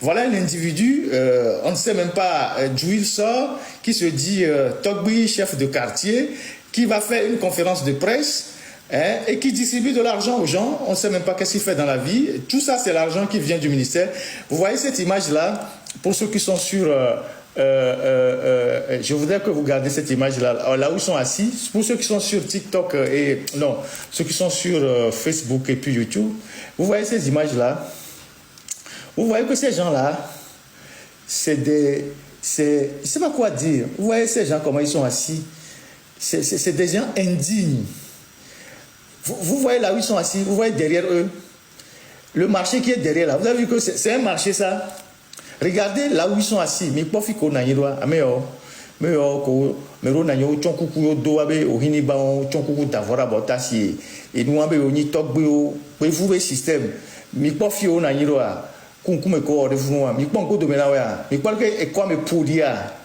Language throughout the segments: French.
Voilà un individu, on ne sait même pas d'où il sort, qui se dit Togbi, chef de quartier, qui va faire une conférence de presse et qui distribue de l'argent aux gens. On ne sait même pas qu'est-ce qu'il fait dans la vie. Tout ça, c'est l'argent qui vient du ministère. Vous voyez cette image-là, pour ceux qui sont sur... je voudrais que vous gardiez cette image-là, là où ils sont assis. Pour ceux qui sont sur TikTok ceux qui sont sur Facebook et puis YouTube, vous voyez ces images-là. Vous voyez que ces gens-là, je ne sais pas quoi dire. Vous voyez ces gens, comment ils sont assis. C'est des gens indignes. Vous voyez là où ils sont assis, vous voyez derrière eux, le marché qui est derrière là. Vous avez vu que c'est un marché ça. Regardez là où ils sont assis. Mais pas fiko na yirwa ameo ko mero na yo chonkuku yo do abe ohini ba on chonkuku davora botasi et nous abe oni tokbe o pe vous système mi pas fio na yirwa kunkume ko de funwa mi pas ko do mena wa mi pas que e quoi me podia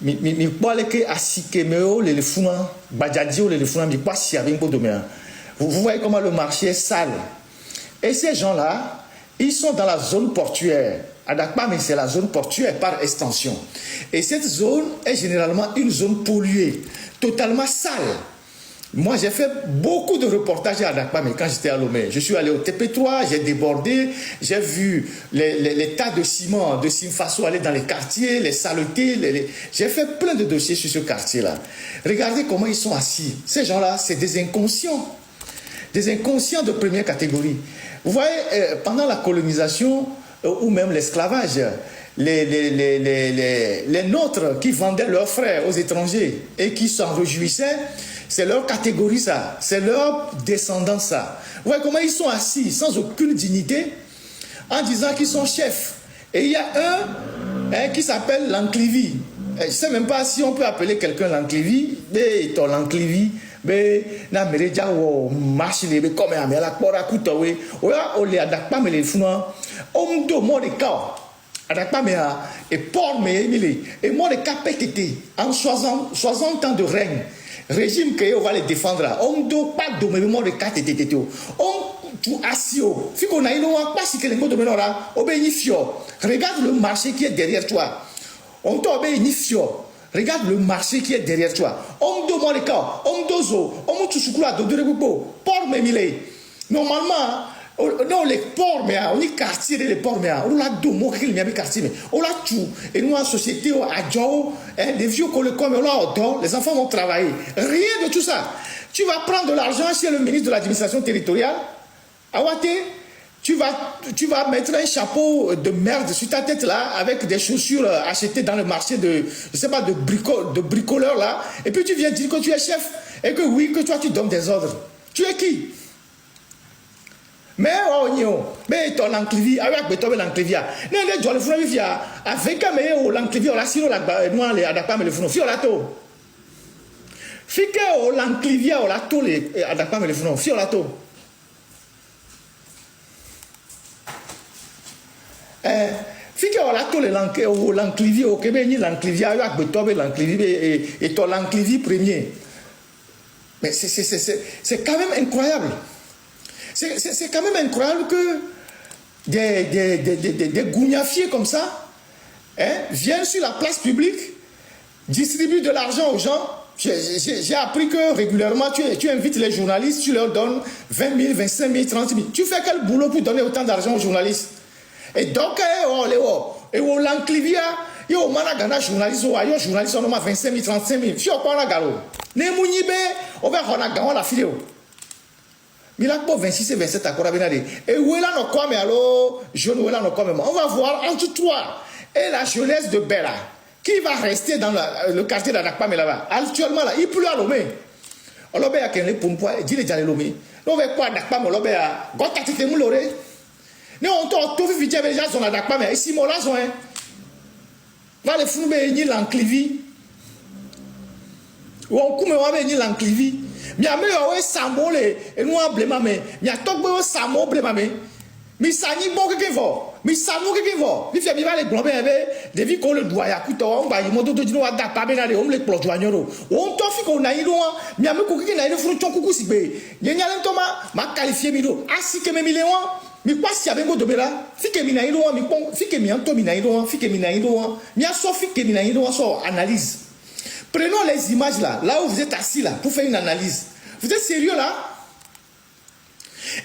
mi pas que asike meo le funwa bajadio le funwa mi pas si avec ko do mena. Vous voyez comment le marché est sale. Et ces gens-là, ils sont dans la zone portuaire. À Dakar, mais c'est la zone portuaire par extension. Et cette zone est généralement une zone polluée, totalement sale. Moi, j'ai fait beaucoup de reportages à Dakar, mais quand j'étais à Lomé, je suis allé au TP3, j'ai débordé, j'ai vu les tas de ciment, de Simfaso aller dans les quartiers, les saletés. J'ai fait plein de dossiers sur ce quartier-là. Regardez comment ils sont assis. Ces gens-là, c'est des inconscients. Des inconscients de première catégorie. Vous voyez, pendant la colonisation ou même l'esclavage, les nôtres qui vendaient leurs frères aux étrangers et qui s'en réjouissaient, c'est leur catégorie ça, c'est leur descendance ça. Vous voyez comment ils sont assis sans aucune dignité en disant qu'ils sont chefs. Et il y a un qui s'appelle l'Anclivi. Je ne sais même pas si on peut appeler quelqu'un l'Anclivi, mais l'Anclivi. Mais na mereja wo marche les comme à la pora kutawe oya ole adakpa me le funa omdo mo de ka adakpa me et port me emile et mo de kapetete en 60 ans de règne régime que on va les défendre omdo pas de mo de katete on tu asio fiko na ino wa pas si que le ngo de menora obéi fio regarde le marché qui est derrière toi on t'obéit fio. Regarde le marché qui est derrière toi. On demande le cas, on dozo, on touche à de rebubo, port memile. Normalement, non les ports mais on est quartier les ports mais on l'a domo qu'il n'y a pas quartier mais on l'a tout et nous en société à Djao, les vieux collègues comme on l'a les enfants vont travailler. Rien de tout ça. Tu vas prendre de l'argent chez le ministre de l'administration territoriale. Awate. Tu vas mettre un chapeau de merde sur ta tête là, avec des chaussures achetées dans le marché de, je sais pas, de bricoleurs là, et puis tu viens dire que tu es chef, et que oui, que toi tu donnes des ordres. Tu es qui? Mais mais ton l'enclivi, avec beton l'enclivia. Ne doit le faire via avec un meilleur l'enclivia, la siro la noix les adapta mais le fond, fio la to. Fique au l'enclivia, la to les adapta mais le fond, fio la to. Fique la to l'enclivi au Québec ni l'enclivi avec beton l'enclivi et ton l'enclivi premier. Mais c'est quand même incroyable. C'est quand même incroyable que des gougnafiers comme ça viennent sur la place publique, distribuent de l'argent aux gens. J'ai appris que régulièrement, tu invites les journalistes, tu leur donnes 20 000, 25 000, 30 000. Tu fais quel boulot pour donner autant d'argent aux journalistes? Et donc, l'enclivia, il y a journaliste, on a 25 000, 35 000. Si on parle à Galo, on va avoir la file. Mais là, pour 26 et 27 à Korabinade. Et où est là nos quoi, mais alors, on va voir entre toi et la jeunesse de Bella qui va rester dans le quartier d'Adakpa, mais là-bas. Actuellement, là, il pleut à Lomé. On l'a bien qu'elle est pour moi, il dit les gens Lomé. On va quoi Adakpa, mais on l'a bien. Quand tu t'es mouloré, nous on t'a tout vu, les gens sont Adakpa, mais ici, mon là, sont. Va les fous, mais il l'enclivi. Ou on coupe, on va venir l'enclivi. Mi a meilleur samo le et nous emblema mais mi a tokbe samo blema mais mi sani bon que vo mi samo que vo mi fait mi va les globé de vi ko le doit ya kuto on ba yimo do dino ada pa be na le on le plo joanyoro on to fi ko na yi do mi a me ko ki na yi furu chon kuku sigbe ye nya le to ma qualifier mi do asi que me mi le won mi quoi si avec de là fike mi na ido mi pon fike mi anto mi na ido fike mi na ido mi aso fike mi na ido so analyse. Prenons les images là où vous êtes assis là pour faire une analyse. Vous êtes sérieux là?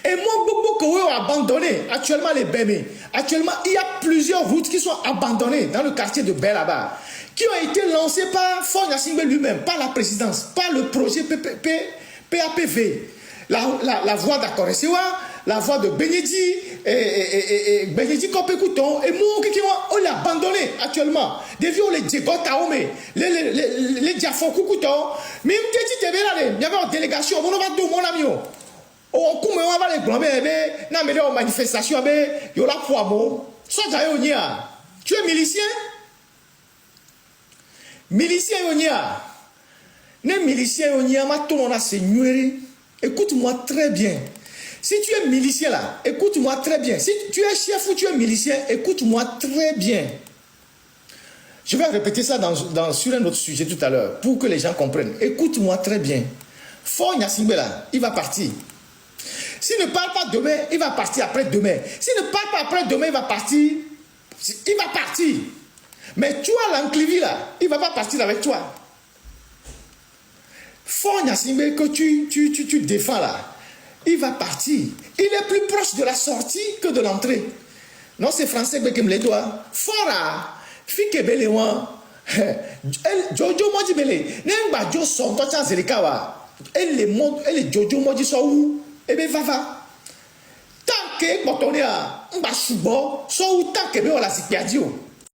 Et moi, beaucoup que vous avez abandonné actuellement les bébés. Actuellement, il y a plusieurs routes qui sont abandonnées dans le quartier de Bel là-bas, qui ont été lancées par Faure Gnassingbé lui-même, par la présidence, par le projet PAPV, la voie d'accord, la voie de Benedi et Benedi Kopekouton et moi qui on l'a abandonné actuellement. Des vieux les Djegota les Diafokouton, même des petits il y avait une délégation, on va tout mon ami. On coupe on va les blâmer na mais les manifestations mais yo la poimo so ja yo nia tu es milicien yo nia ne milicien yo nia ma tout on a seigneur. Écoute-moi très bien. Si tu es milicien là, écoute-moi très bien. Si tu es chef ou tu es milicien, écoute-moi très bien. Je vais répéter ça sur un autre sujet tout à l'heure pour que les gens comprennent. Écoute-moi très bien. Faure Gnassingbé là, il va partir. S'il ne parle pas demain, il va partir après-demain. S'il ne parle pas après-demain, il va partir. Il va partir. Mais toi, l'enclivi là, il ne va pas partir avec toi. Faure Gnassingbé que tu défends là, il va partir. Il est plus proche de la sortie que de l'entrée. Non, c'est français qui me le doit. Fora, fike belewan. Jojo moji bele. N'engba jo son to chan zelikawa. Elle Jojo moji so où? Ebe vava. Tant que botonia, ngba subo, so où tant que be wala sipiadio.